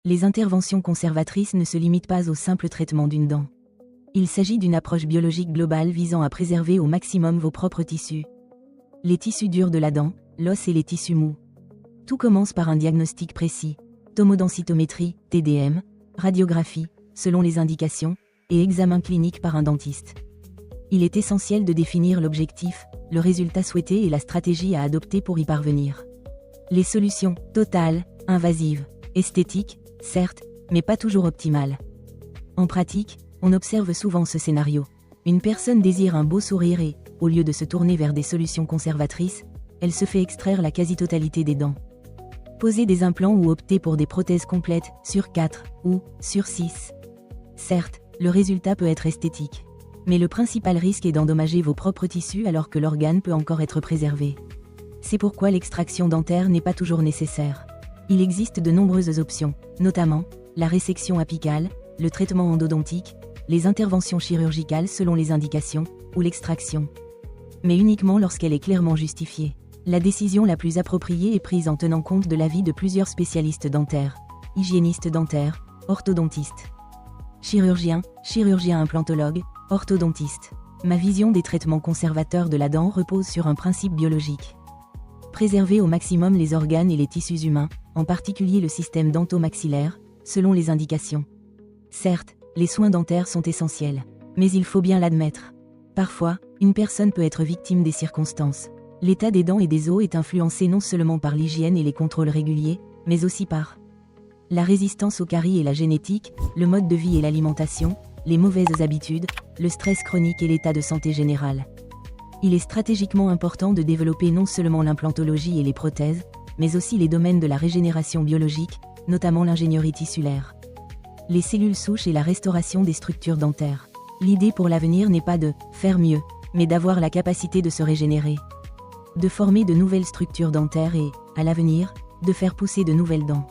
Les interventions conservatrices ne se limitent pas au simple traitement d'une dent. Il s'agit d'une approche biologique globale visant à préserver au maximum vos propres tissus. Les tissus durs de la dent, l'os et les tissus mous. Tout commence par un diagnostic précis, tomodensitométrie, TDM, radiographie, selon les indications, et examen clinique par un dentiste. Il est essentiel de définir l'objectif, le résultat souhaité et la stratégie à adopter pour y parvenir. Les solutions, totales, invasives, esthétiques, certes, mais pas toujours optimales. En pratique, on observe souvent ce scénario. Une personne désire un beau sourire et, au lieu de se tourner vers des solutions conservatrices, elle se fait extraire la quasi-totalité des dents. Poser des implants ou opter pour des prothèses complètes, sur 4, ou, sur 6. Certes, le résultat peut être esthétique. Mais le principal risque est d'endommager vos propres tissus alors que l'organe peut encore être préservé. C'est pourquoi l'extraction dentaire n'est pas toujours nécessaire. Il existe de nombreuses options, notamment, la résection apicale, le traitement endodontique, les interventions chirurgicales selon les indications, ou l'extraction. Mais uniquement lorsqu'elle est clairement justifiée. La décision la plus appropriée est prise en tenant compte de l'avis de plusieurs spécialistes dentaires, hygiénistes dentaires, orthodontistes, chirurgiens implantologues, orthodontistes. Ma vision des traitements conservateurs de la dent repose sur un principe biologique. Préserver au maximum les organes et les tissus humains, en particulier le système dento-maxillaire, selon les indications. Certes, les soins dentaires sont essentiels, mais il faut bien l'admettre. Parfois, une personne peut être victime des circonstances. L'état des dents et des os est influencé non seulement par l'hygiène et les contrôles réguliers, mais aussi par la résistance aux caries et la génétique, le mode de vie et l'alimentation, les mauvaises habitudes, le stress chronique et l'état de santé général. Il est stratégiquement important de développer non seulement l'implantologie et les prothèses, mais aussi les domaines de la régénération biologique, notamment l'ingénierie tissulaire, les cellules souches et la restauration des structures dentaires. L'idée pour l'avenir n'est pas de faire mieux, mais d'avoir la capacité de se régénérer, de former de nouvelles structures dentaires et, à l'avenir, de faire pousser de nouvelles dents.